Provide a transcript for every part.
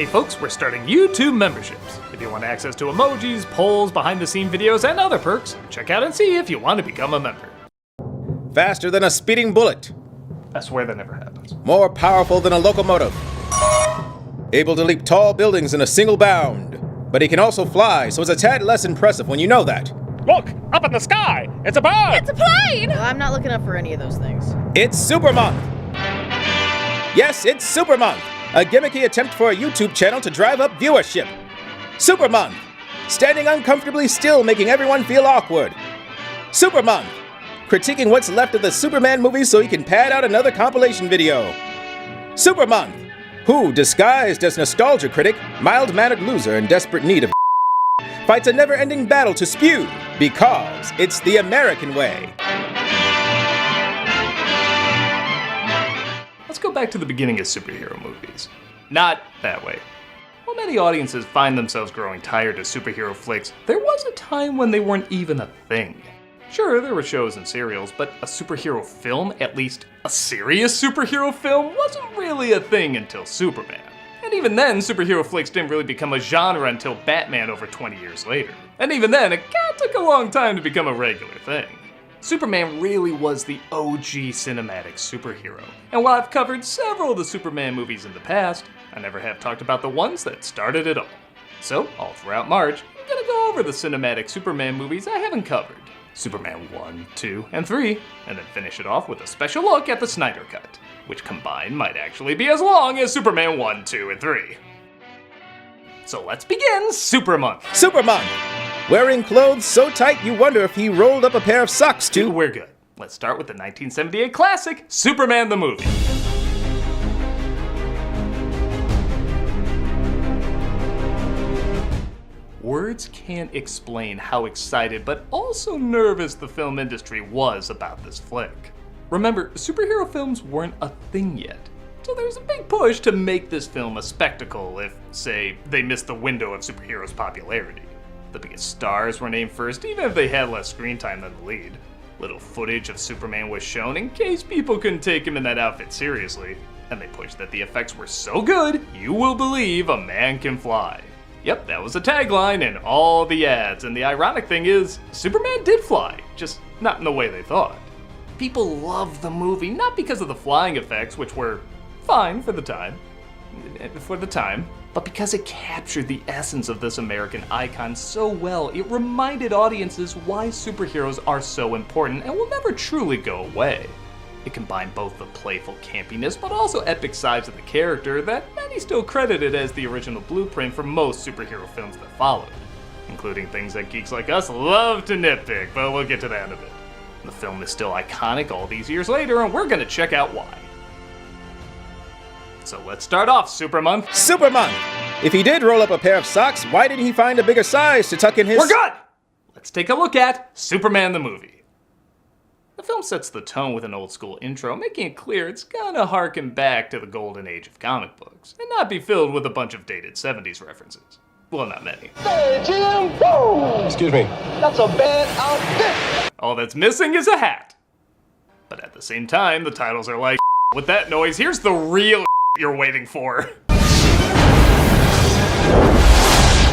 Hey folks, we're starting YouTube memberships. If you want access to emojis, polls, behind-the-scenes videos, and other perks, check out and see if you want to become a member. Faster than a speeding bullet. I swear that never happens. More powerful than a locomotive. Able to leap tall buildings in a single bound. But he can also fly, so it's a tad less impressive when you know that. Look! Up in the sky! It's a bird! It's a plane! Well, I'm not looking up for any of those things. It's Supermonth! Yes, it's Supermonth! A gimmicky attempt for a YouTube channel to drive up viewership. Supermonth! Standing uncomfortably still, making everyone feel awkward. Supermonth! Critiquing what's left of the Superman movies so he can pad out another compilation video. Supermonth! Who, disguised as nostalgia critic, mild-mannered loser in desperate need of fights a never-ending battle to spew, because it's the American way. Let's go back to the beginning of superhero movies. Not that way. While many audiences find themselves growing tired of superhero flicks, there was a time when they weren't even a thing. Sure, there were shows and serials, but a superhero film, at least a serious superhero film, wasn't really a thing until Superman. And even then, superhero flicks didn't really become a genre until Batman over 20 years later. And even then, it took a long time to become a regular thing. Superman really was the OG cinematic superhero. And while I've covered several of the Superman movies in the past, I never have talked about the ones that started it all. So, all throughout March, I'm gonna go over the cinematic Superman movies I haven't covered. Superman 1, 2, and 3, and then finish it off with a special look at the Snyder Cut, which combined might actually be as long as Superman 1, 2, and 3. So let's begin Supermonth. Supermonth! Wearing clothes so tight you wonder if he rolled up a pair of socks too. We're good. Let's start with the 1978 classic, Superman the Movie. Words can't explain how excited but also nervous the film industry was about this flick. Remember, superhero films weren't a thing yet, so there's a big push to make this film a spectacle if, say, they missed the window of superheroes' popularity. The biggest stars were named first, even if they had less screen time than the lead. Little footage of Superman was shown in case people couldn't take him in that outfit seriously, and they pushed that the effects were so good, you will believe a man can fly. Yep, that was a tagline in all the ads, and the ironic thing is, Superman did fly, just not in the way they thought. People loved the movie, not because of the flying effects, which were fine for the time, but because it captured the essence of this American icon so well, it reminded audiences why superheroes are so important and will never truly go away. It combined both the playful campiness but also epic sides of the character that many still credited as the original blueprint for most superhero films that followed, including things that geeks like us love to nitpick, but we'll get to that in a bit. The film is still iconic all these years later, and we're gonna check out why. So let's start off, Supermonth. Supermonth! If he did roll up a pair of socks, why didn't he find a bigger size to tuck in his— We're good! Let's take a look at Superman the Movie. The film sets the tone with an old school intro, making it clear it's gonna harken back to the golden age of comic books, and not be filled with a bunch of dated 70s references. Well, not many. Hey, Jim! Whoa! Excuse me. That's a bad outfit! All that's missing is a hat. But at the same time, the titles are like, with that noise, here's the real you're waiting for.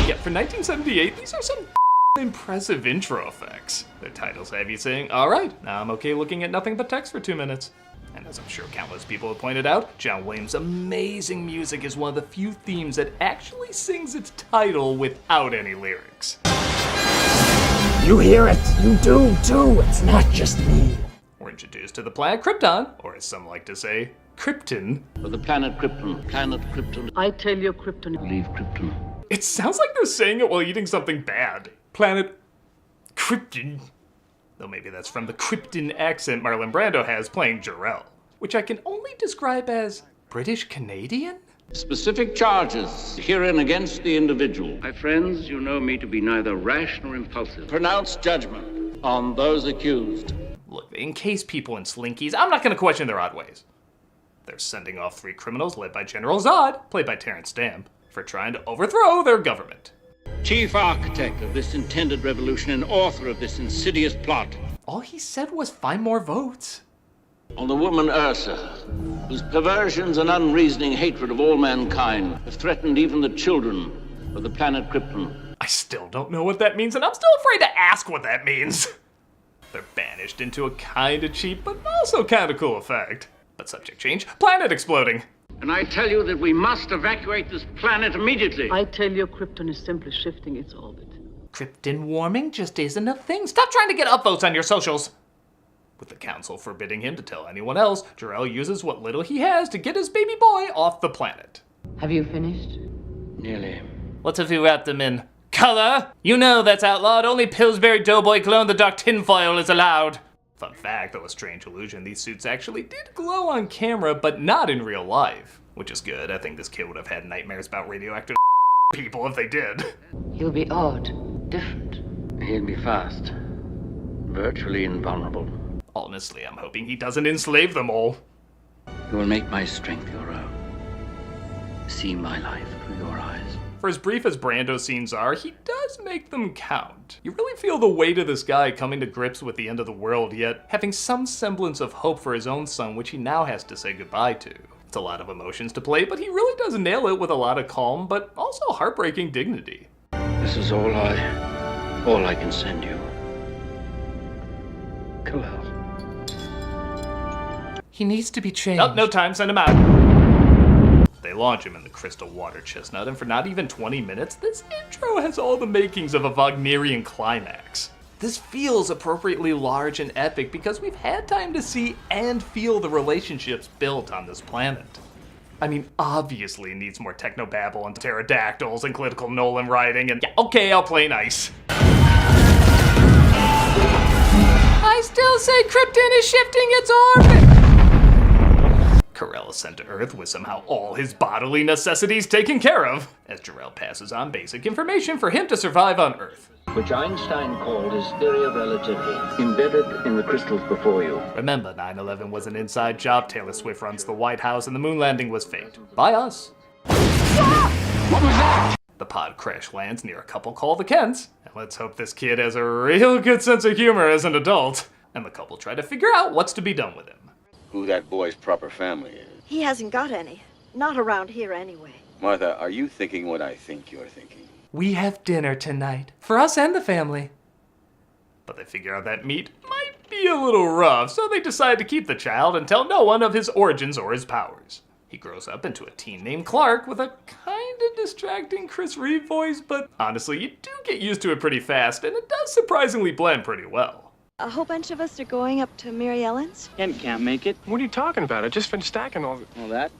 Yeah, for 1978, these are some impressive intro effects. Their titles have you saying, alright, now I'm okay looking at nothing but text for 2 minutes. And as I'm sure countless people have pointed out, John Williams' amazing music is one of the few themes that actually sings its title without any lyrics. You hear it, you do too, it's not just me. We're introduced to the planet Krypton, or as some like to say, Krypton. For the planet Krypton, I tell you, Krypton. leave Krypton. It sounds like they're saying it while eating something bad. Planet Krypton. Though maybe that's from the Krypton accent Marlon Brando has playing Jor-El, which I can only describe as British Canadian? Specific charges herein against the individual. My friends, you know me to be neither rash nor impulsive. Pronounce judgment on those accused. Look, they encase people in slinkies. I'm not going to question their odd ways. They're sending off 3 criminals led by General Zod, played by Terence Stamp, for trying to overthrow their government. Chief architect of this intended revolution and author of this insidious plot. All he said was find more votes. On the woman Ursa, whose perversions and unreasoning hatred of all mankind have threatened even the children of the planet Krypton. I still don't know what that means, and I'm still afraid to ask what that means. They're banished into a kinda cheap, but also kinda cool effect. But subject change, planet exploding. And I tell you that we must evacuate this planet immediately. I tell you, Krypton is simply shifting its orbit. Krypton warming just isn't a thing. Stop trying to get upvotes on your socials. With the council forbidding him to tell anyone else, Jor-El uses what little he has to get his baby boy off the planet. Have you finished? Nearly. What if we wrap them in color? You know that's outlawed. Only Pillsbury Doughboy glow-in-the-dark tinfoil is allowed. Fun fact, though a strange illusion, these suits actually did glow on camera, but not in real life. Which is good. I think this kid would have had nightmares about radioactive people if they did. He'll be odd, different. He'll be fast. Virtually invulnerable. Honestly, I'm hoping he doesn't enslave them all. You will make my strength your own. See my life through your eyes. For as brief as Brando scenes are, he does make them count. You really feel the weight of this guy coming to grips with the end of the world, yet having some semblance of hope for his own son, which he now has to say goodbye to. It's a lot of emotions to play, but he really does nail it with a lot of calm, but also heartbreaking dignity. This is all I can send you. Kal-El. He needs to be changed. Oh, no time, send him out. They launch him in the crystal water chestnut, and for not even 20 minutes, this intro has all the makings of a Wagnerian climax. This feels appropriately large and epic because we've had time to see and feel the relationships built on this planet. I mean, obviously it needs more technobabble and pterodactyls and clinical Nolan writing, and yeah, okay, I'll play nice. I still say Krypton is shifting its orbit! Kal-El is sent to Earth with somehow all his bodily necessities taken care of, as Jor-El passes on basic information for him to survive on Earth. Which Einstein called his theory of relativity, embedded in the crystals before you. Remember, 9/11 was an inside job. Taylor Swift runs the White House and the moon landing was faked. By us. What was that? The pod crash lands near a couple called the Kents, and let's hope this kid has a real good sense of humor as an adult, and the couple try to figure out what's to be done with him. Who that boy's proper family is. He hasn't got any. Not around here anyway. Martha, are you thinking what I think you're thinking? We have dinner tonight, for us and the family. But they figure out that meat might be a little rough, so they decide to keep the child and tell no one of his origins or his powers. He grows up into a teen named Clark with a kinda distracting Chris Reeve voice, but honestly, you do get used to it pretty fast, and it does surprisingly blend pretty well. A whole bunch of us are going up to Mary Ellen's. Ken can't make it. What are you talking about? I just finished stacking all that.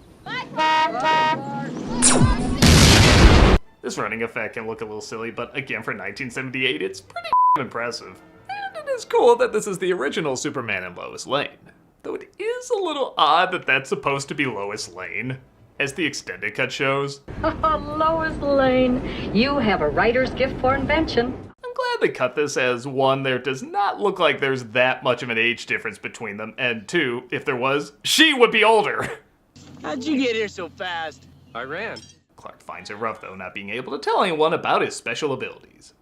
This running effect can look a little silly, but again, for 1978, it's pretty impressive. And it is cool that this is the original Superman and Lois Lane. Though it is a little odd that that's supposed to be Lois Lane, as the extended cut shows. Lois Lane, you have a writer's gift for invention. I'm glad they cut this as one, there does not look like there's that much of an age difference between them, and two, if there was, she would be older. How'd you get here so fast? I ran. Clark finds it rough, though, not being able to tell anyone about his special abilities.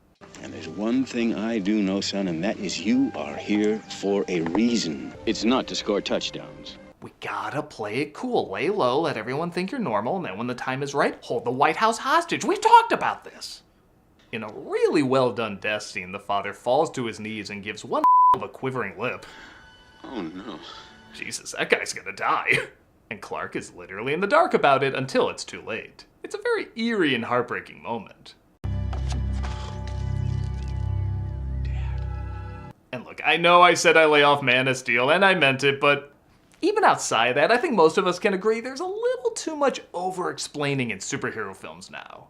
And there's one thing I do know, son, and that is you are here for a reason. It's not to score touchdowns. We gotta play it cool. Lay low, let everyone think you're normal, and then when the time is right, hold the White House hostage. We've talked about this. In a really well done death scene, the father falls to his knees and gives one of a quivering lip. Oh no. Jesus, that guy's gonna die. And Clark is literally in the dark about it until it's too late. It's a very eerie and heartbreaking moment. And look, I know I said I lay off Man of Steel, and I meant it, but even outside that, I think most of us can agree there's a little too much over-explaining in superhero films now.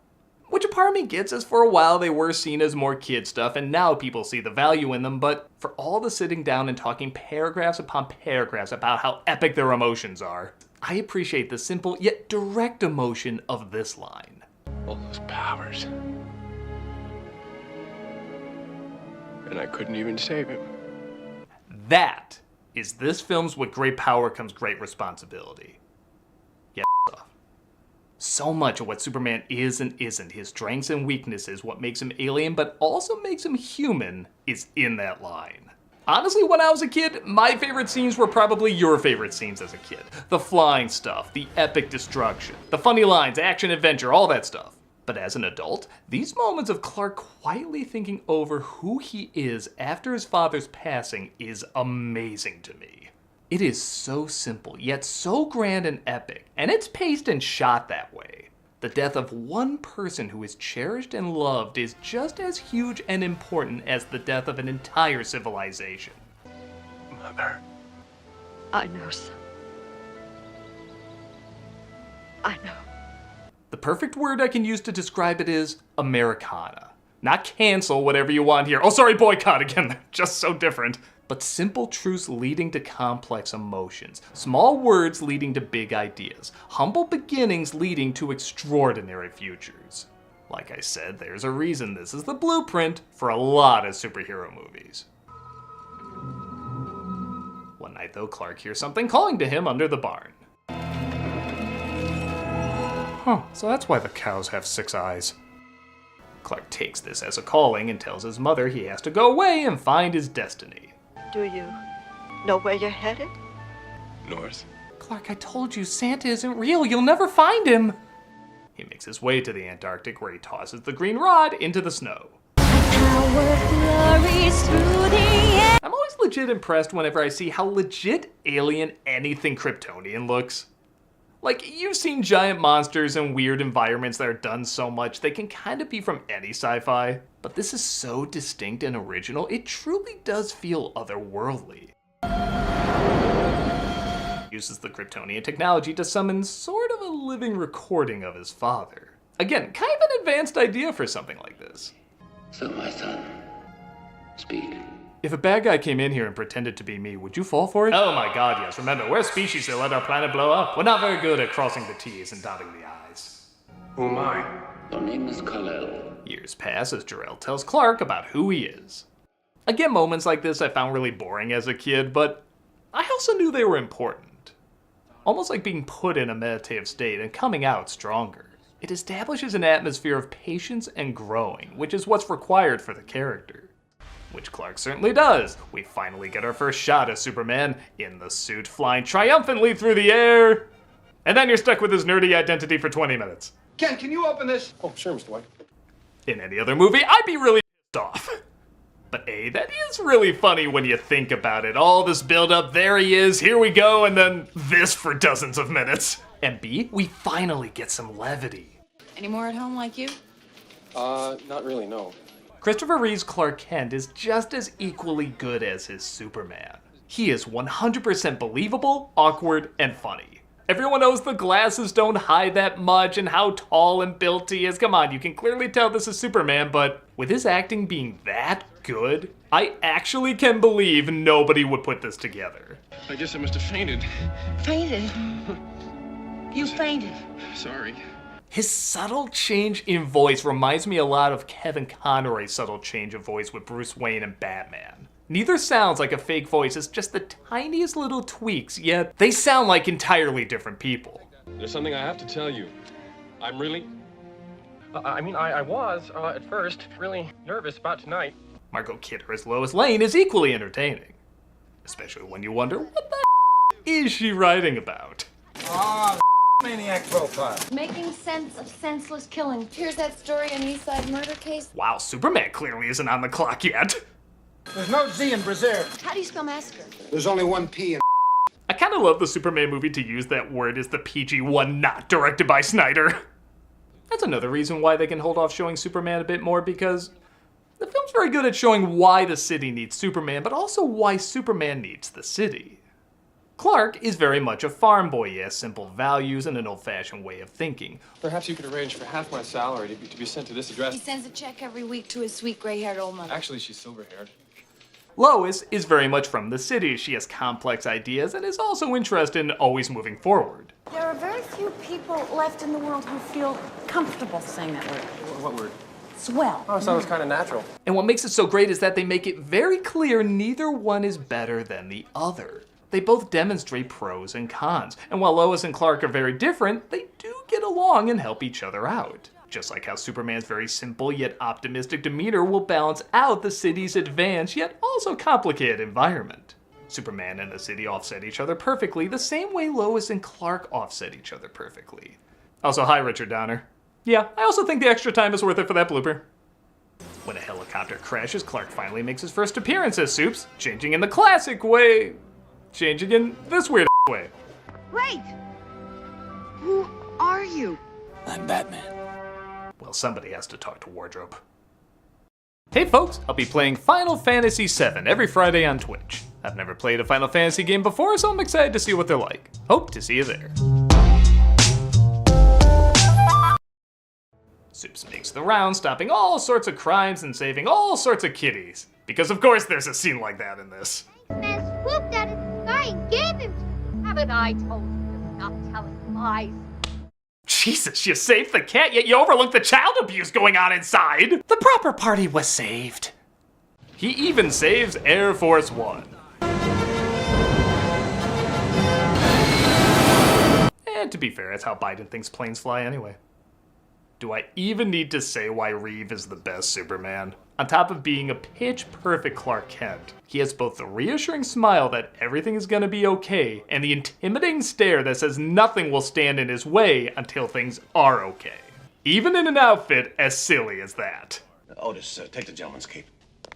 Which a part of me gets, as for a while they were seen as more kid stuff, and now people see the value in them, but for all the sitting down and talking paragraphs upon paragraphs about how epic their emotions are, I appreciate the simple yet direct emotion of this line. All those powers. And I couldn't even save him. That is this film's with great power comes great responsibility. Yeah, off. So much of what Superman is and isn't, his strengths and weaknesses, what makes him alien but also makes him human, is in that line. Honestly, when I was a kid, my favorite scenes were probably your favorite scenes as a kid. The flying stuff, the epic destruction, the funny lines, action, adventure, all that stuff. But as an adult, these moments of Clark quietly thinking over who he is after his father's passing is amazing to me. It is so simple, yet so grand and epic, and it's paced and shot that way. The death of one person who is cherished and loved is just as huge and important as the death of an entire civilization. Mother. I know, son. I know. The perfect word I can use to describe it is Americana. Not cancel, whatever you want here. Oh, sorry, boycott again. They're just so different. But simple truths leading to complex emotions. Small words leading to big ideas. Humble beginnings leading to extraordinary futures. Like I said, there's a reason this is the blueprint for a lot of superhero movies. One night, though, Clark hears something calling to him under the barn. Huh, so that's why the cows have 6 eyes. Clark takes this as a calling and tells his mother he has to go away and find his destiny. Do you know where you're headed? North. Clark, I told you, Santa isn't real. You'll never find him. He makes his way to the Antarctic where he tosses the green rod into the snow. I'm always legit impressed whenever I see how legit alien anything Kryptonian looks. Like, you've seen giant monsters and weird environments that are done so much, they can kind of be from any sci-fi. But this is so distinct and original, it truly does feel otherworldly. He uses the Kryptonian technology to summon sort of a living recording of his father. Again, kind of an advanced idea for something like this. So, my son, speak. If a bad guy came in here and pretended to be me, would you fall for it? Oh my god, yes. Remember, we're a species that let our planet blow up. We're not very good at crossing the T's and dotting the I's. Who am I? Your name is Kal-El. Years pass as Jor-El tells Clark about who he is. Again, moments like this I found really boring as a kid, but I also knew they were important. Almost like being put in a meditative state and coming out stronger. It establishes an atmosphere of patience and growing, which is what's required for the character. Which Clark certainly does. We finally get our first shot of Superman in the suit flying triumphantly through the air. And then you're stuck with his nerdy identity for 20 minutes. Ken, can you open this? Oh, sure, Mr. White. In any other movie, I'd be really pissed off. But A, that is really funny when you think about it. All this build-up, there he is, here we go, and then this for dozens of minutes. And B, we finally get some levity. Any more at home like you? Not really, no. Christopher Reeve's Clark Kent is just as equally good as his Superman. He is 100% believable, awkward, and funny. Everyone knows the glasses don't hide that much and how tall and built he is. Come on, you can clearly tell this is Superman, but with his acting being that good, I actually can believe nobody would put this together. I guess I must have fainted. Fainted? You fainted. Sorry. His subtle change in voice reminds me a lot of Kevin Conroy's subtle change of voice with Bruce Wayne and Batman. Neither sounds like a fake voice, it's just the tiniest little tweaks, yet they sound like entirely different people. There's something I have to tell you. I'm really... I was, at first, really nervous about tonight. Margot Kidder as Lois Lane is equally entertaining. Especially when you wonder, what the is she writing about? Maniac profile. Making sense of senseless killing. Here's that story on East Side murder case. Wow, Superman clearly isn't on the clock yet. There's no Z in Brazil. How do you spell massacre? There's only one P in... I kind of love the Superman movie to use that word as the PG-1 not directed by Snyder. That's another reason why they can hold off showing Superman a bit more, because the film's very good at showing why the city needs Superman, but also why Superman needs the city. Clark is very much a farm boy. He has simple values and an old-fashioned way of thinking. Perhaps you could arrange for half my salary to be sent to this address. He sends a check every week to his sweet gray-haired old mother. Actually, she's silver-haired. Lois is very much from the city. She has complex ideas and is also interested in always moving forward. There are very few people left in the world who feel comfortable saying that word. What word? Swell. Oh, sounds kind of natural. And what makes it so great is that they make it very clear neither one is better than the other. They both demonstrate pros and cons, and while Lois and Clark are very different, they do get along and help each other out. Just like how Superman's very simple yet optimistic demeanor will balance out the city's advanced yet also complicated environment. Superman and the city offset each other perfectly, the same way Lois and Clark offset each other perfectly. Also, hi Richard Donner. Yeah, I also think the extra time is worth it for that blooper. When a helicopter crashes, Clark finally makes his first appearance as Supes, changing in the classic way. Changing in this weird way. Wait! Who are you? I'm Batman. Well, somebody has to talk to Wardrobe. Hey folks, I'll be playing Final Fantasy VII every Friday on Twitch. I've never played a Final Fantasy game before, so I'm excited to see what they're like. Hope to see you there. Supes makes the round, stopping all sorts of crimes and saving all sorts of kitties. Because of course there's a scene like that in this. Man swooped out of the sky and gave him to me. Haven't I told you to stop telling lies? Jesus, you saved the cat, yet you overlooked the child abuse going on inside! The proper party was saved. He even saves Air Force One. And to be fair, that's how Biden thinks planes fly anyway. Do I even need to say why Reeve is the best Superman? On top of being a pitch-perfect Clark Kent, he has both the reassuring smile that everything is gonna be okay, and the intimidating stare that says nothing will stand in his way until things are okay. Even in an outfit as silly as that. Otis, take the gentleman's cape.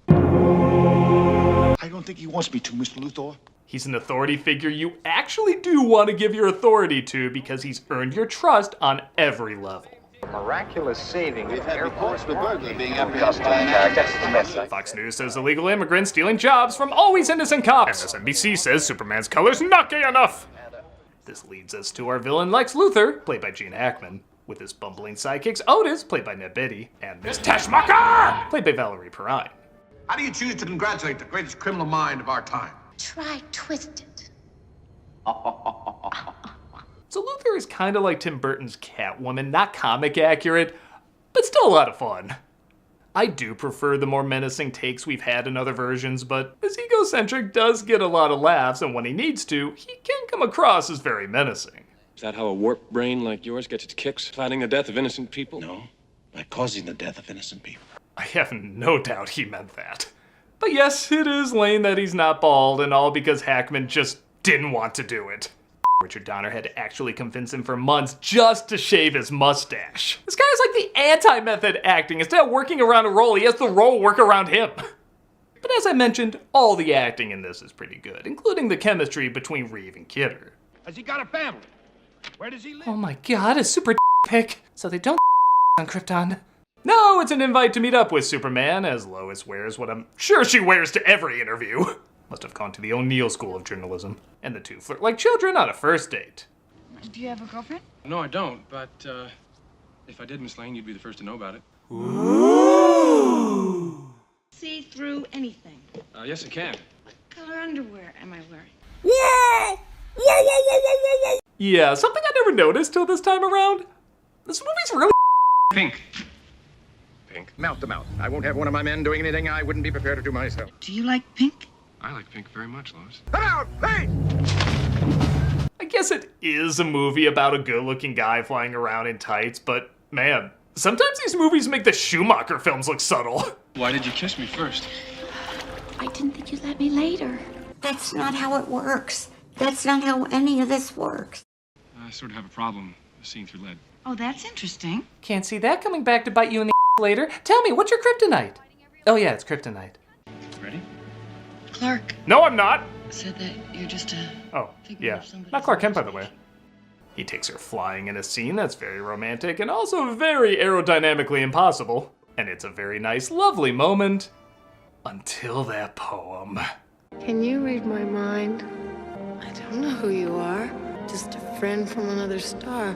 I don't think he wants me to, Mr. Luthor. He's an authority figure you actually do want to give your authority to because he's earned your trust on every level. Miraculous saving. We've had reports of a burglar being apprehended. Fox News says illegal immigrants stealing jobs from always innocent cops. MSNBC says Superman's color's not gay enough. This leads us to our villain Lex Luthor, played by Gene Hackman, with his bumbling sidekicks Otis, played by Ned Beatty, and Miss Tashmaka, played by Valerie Perrine. How do you choose to congratulate the greatest criminal mind of our time? Try twist it. So Luthor is kind of like Tim Burton's Catwoman, not comic accurate, but still a lot of fun. I do prefer the more menacing takes we've had in other versions, but his egocentric does get a lot of laughs, and when he needs to, he can come across as very menacing. Is that how a warped brain like yours gets its kicks? Planning the death of innocent people? No, by causing the death of innocent people. I have no doubt he meant that. But yes, it is lame that he's not bald, and all because Hackman just didn't want to do it. Richard Donner had to actually convince him for months just to shave his mustache. This guy is like the anti-method acting. Instead of working around a role, he has the role work around him. But as I mentioned, all the acting in this is pretty good, including the chemistry between Reeve and Kidder. Has he got a family? Where does he live? Oh my god, a super pic. So they don't on Krypton. No, it's an invite to meet up with Superman, as Lois wears what I'm sure she wears to every interview. Must have gone to the O'Neill School of Journalism. And the two flirt like children on a first date. Do you have a girlfriend? No, I don't, but if I did, Miss Lane, you'd be the first to know about it. Ooh. See through anything. Yes, I can. What color underwear am I wearing? Yeah, something I never noticed till this time around. This movie's really Pink. Pink. Mouth to mouth. I won't have one of my men doing anything I wouldn't be prepared to do myself. Do you like pink? I like pink very much, Lois. Come out! Hey! I guess it is a movie about a good-looking guy flying around in tights, but man, sometimes these movies make the Schumacher films look subtle. Why did you kiss me first? I didn't think you'd let me later. That's not how it works. That's not how any of this works. I sort of have a problem seeing through lead. Oh, that's interesting. Can't see that coming back to bite you in the later. Tell me, what's your kryptonite? Oh yeah, it's kryptonite. Ready? Clark. No, I'm not. Said that you're just a... Oh, yeah. Not Clark Kent, by the way. He takes her flying in a scene that's very romantic and also very aerodynamically impossible. And it's a very nice, lovely moment. Until that poem. Can you read my mind? I don't know who you are. Just a friend from another star.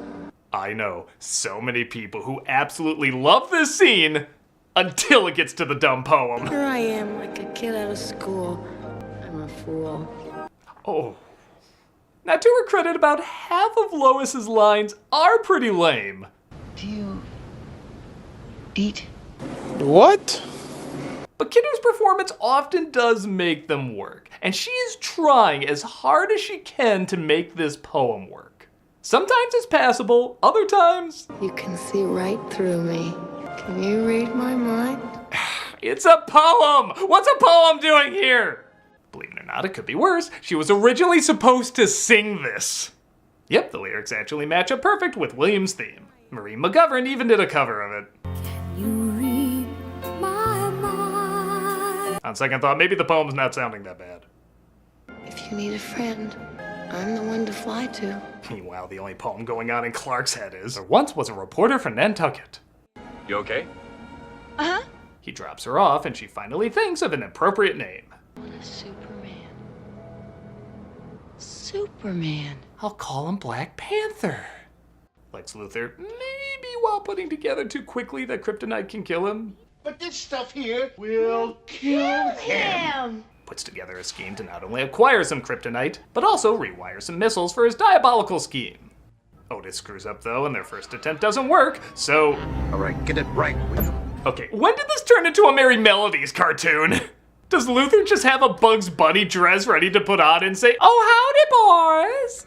I know so many people who absolutely love this scene until it gets to the dumb poem. Here I am, like a kid out of school. I'm a fool. Oh. Now, to her credit, about half of Lois's lines are pretty lame. Do you eat? What? But Kidder's performance often does make them work, and she is trying as hard as she can to make this poem work. Sometimes it's passable, other times... You can see right through me. Can you read my mind? It's a poem! What's a poem doing here? Believe it or not, it could be worse. She was originally supposed to sing this. Yep, the lyrics actually match up perfect with Williams' theme. Marie McGovern even did a cover of it. Can you read my mind? On second thought, maybe the poem's not sounding that bad. If you need a friend, I'm the one to fly to. Meanwhile, the only poem going on in Clark's head is, there once was a reporter for Nantucket. You okay? Uh-huh. He drops her off, and she finally thinks of an appropriate name. What a Superman. Superman. I'll call him Black Panther. Lex Luthor, maybe while putting together too quickly that kryptonite can kill him. But this stuff here will kill him. Puts together a scheme to not only acquire some kryptonite, but also rewire some missiles for his diabolical scheme. Otis screws up though, and their first attempt doesn't work, so... All right, get it right, will you? Okay, when did this turn into a Merry Melodies cartoon? Does Luthor just have a Bugs Bunny dress ready to put on and say, "Oh, howdy, boys"?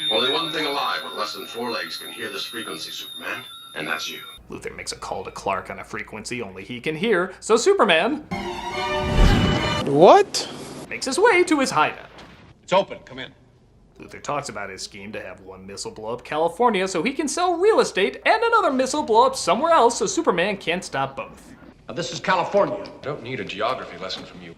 Only one thing alive with less than 4 legs can hear this frequency, Superman, and that's you. Luthor makes a call to Clark on a frequency only he can hear, so Superman... What? Makes his way to his hideout. It's open. Come in. Luthor talks about his scheme to have one missile blow up California so he can sell real estate and another missile blow up somewhere else so Superman can't stop both. Now, this is California. Don't need a geography lesson from you.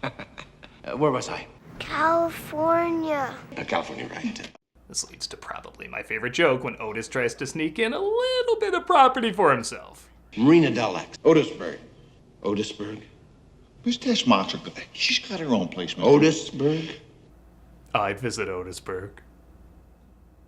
Where was I? California. California, right. This leads to probably my favorite joke when Otis tries to sneak in a little bit of property for himself. Marina Del X. Otisburg. Otisburg? Where's this monster? She's got her own place, man. Otisburg? I'd visit Otisburg.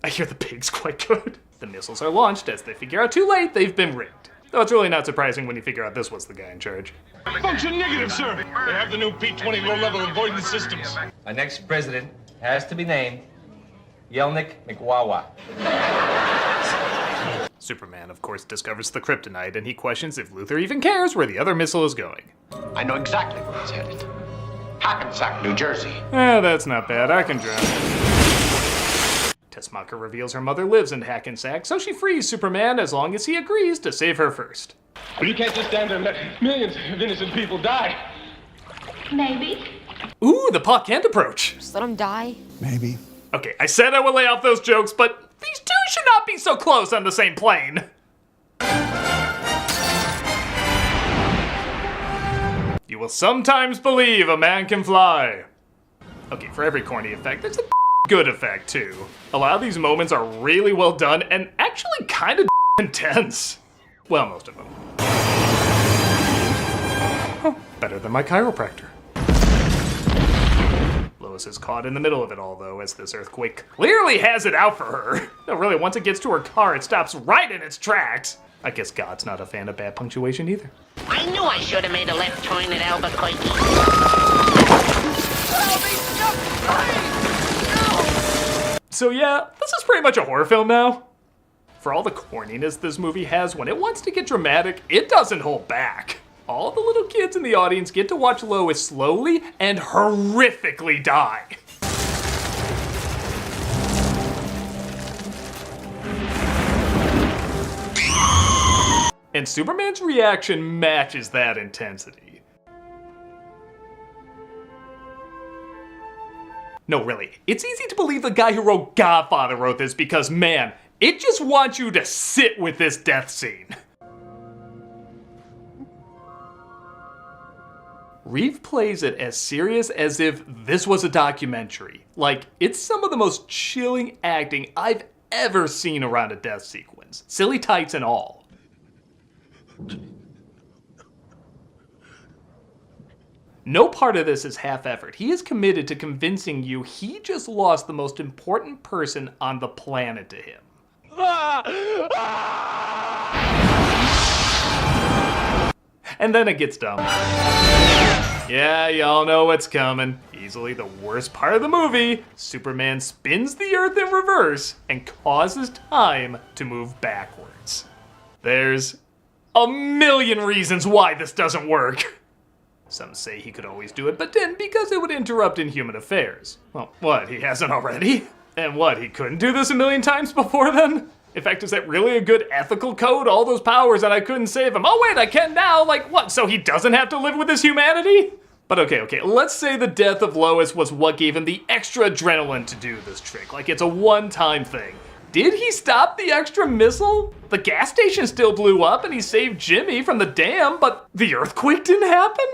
I hear the pig's quite good. The missiles are launched as they figure out too late they've been rigged. Though it's really not surprising when you figure out this was the guy in charge. Function negative, sir. They have the new P-20 low-level avoidance systems. Our next president has to be named Yelnik McWawa. Superman, of course, discovers the kryptonite, and he questions if Luthor even cares where the other missile is going. I know exactly where it's headed. Hackensack, New Jersey. That's not bad. I can drown. Tessmacher reveals her mother lives in Hackensack, so she frees Superman as long as he agrees to save her first. But you can't just stand there and let millions of innocent people die. Maybe. Ooh, the Pa Kent approach. Just let him die. Maybe. Okay, I said I would lay off those jokes, but these two should not be so close on the same plane. You will sometimes believe a man can fly. Okay, for every corny effect, there's a good effect too. A lot of these moments are really well done and actually kind of intense. Well, most of them. Huh, better than my chiropractor. Lois is caught in the middle of it all, though, as this earthquake clearly has it out for her. No, really, once it gets to her car, it stops right in its tracks. I guess God's not a fan of bad punctuation either. I knew I should have made a left turn at Albuquerque. So yeah, this is pretty much a horror film now. For all the corniness this movie has, when it wants to get dramatic, it doesn't hold back. All the little kids in the audience get to watch Lois slowly and horrifically die. And Superman's reaction matches that intensity. No, really, it's easy to believe the guy who wrote Godfather wrote this because, man, it just wants you to sit with this death scene. Reeve plays it as serious as if this was a documentary. Like, it's some of the most chilling acting I've ever seen around a death sequence. Silly tights and all. No part of this is half effort. He is committed to convincing you he just lost the most important person on the planet to him. And then it gets dumb. Yeah, y'all know what's coming. Easily the worst part of the movie. Superman spins the Earth in reverse and causes time to move backwards. There's a million reasons why this doesn't work. Some say he could always do it, but didn't because it would interrupt in human affairs. Well, what, he hasn't already? And what, he couldn't do this a million times before then? In fact, is that really a good ethical code? All those powers and I couldn't save him. Oh wait, I can now? Like what, so he doesn't have to live with his humanity? But okay, let's say the death of Lois was what gave him the extra adrenaline to do this trick. Like it's a one-time thing. Did he stop the extra missile? The gas station still blew up and he saved Jimmy from the dam, but the earthquake didn't happen?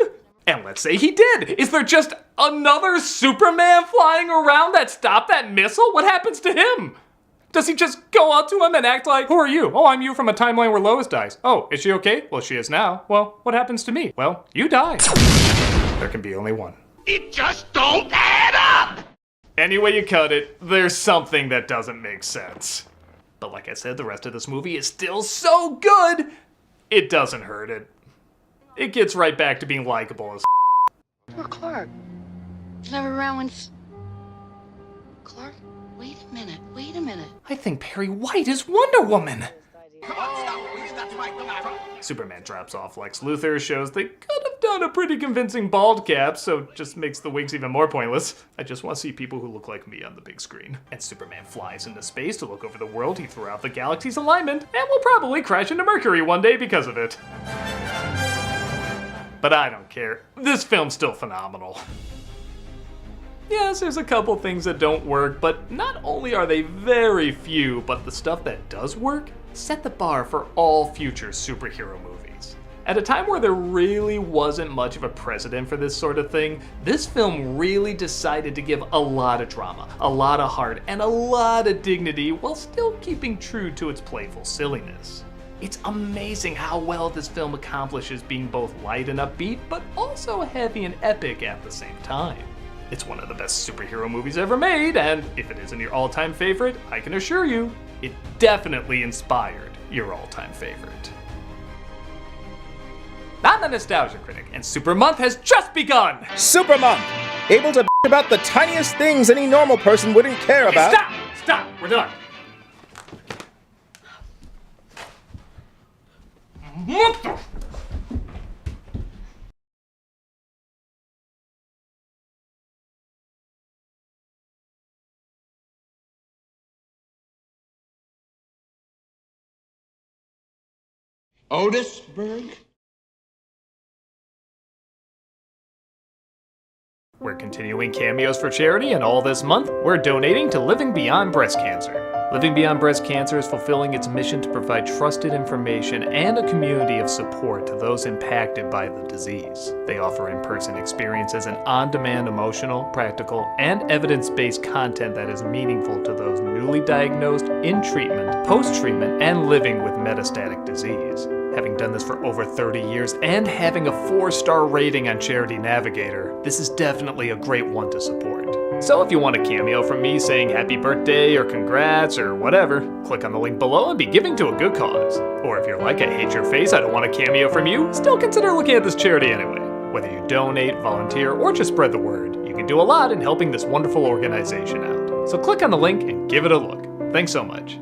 And let's say he did. Is there just another Superman flying around that stopped that missile? What happens to him? Does he just go up to him and act like, who are you? Oh, I'm you from a timeline where Lois dies. Oh, is she okay? Well, she is now. Well, what happens to me? Well, you die. There can be only one. It just don't add up! Any way you cut it, there's something that doesn't make sense. But like I said, the rest of this movie is still so good, it doesn't hurt it. It gets right back to being likable as Poor Clark. Never around when... Clark, wait a minute. I think Perry White is Wonder Woman. Superman drops off Lex Luthor, shows they could have done a pretty convincing bald cap, so just makes the wigs even more pointless. I just want to see people who look like me on the big screen. And Superman flies into space to look over the world he threw out the galaxy's alignment, and will probably crash into Mercury one day because of it. But I don't care. This film's still phenomenal. Yes, there's a couple things that don't work, but not only are they very few, but the stuff that does work set the bar for all future superhero movies. At a time where there really wasn't much of a precedent for this sort of thing, this film really decided to give a lot of drama, a lot of heart, and a lot of dignity while still keeping true to its playful silliness. It's amazing how well this film accomplishes being both light and upbeat, but also heavy and epic at the same time. It's one of the best superhero movies ever made, and if it isn't your all-time favorite, I can assure you, it definitely inspired your all-time favorite. I'm the Nostalgia Critic, and Supermonth has just begun! Supermonth! Able to about the tiniest things any normal person wouldn't care about. Stop! We're done. What the? Otisburg? We're continuing cameos for charity, and all this month, we're donating to Living Beyond Breast Cancer. Living Beyond Breast Cancer is fulfilling its mission to provide trusted information and a community of support to those impacted by the disease. They offer in-person experiences and on-demand emotional, practical, and evidence-based content that is meaningful to those newly diagnosed, in treatment, post-treatment, and living with metastatic disease. Having done this for over 30 years and having a 4-star rating on Charity Navigator, this is definitely a great one to support. So if you want a cameo from me saying happy birthday or congrats or whatever, click on the link below and be giving to a good cause. Or if you're like, I hate your face, I don't want a cameo from you, still consider looking at this charity anyway. Whether you donate, volunteer, or just spread the word, you can do a lot in helping this wonderful organization out. So click on the link and give it a look. Thanks so much.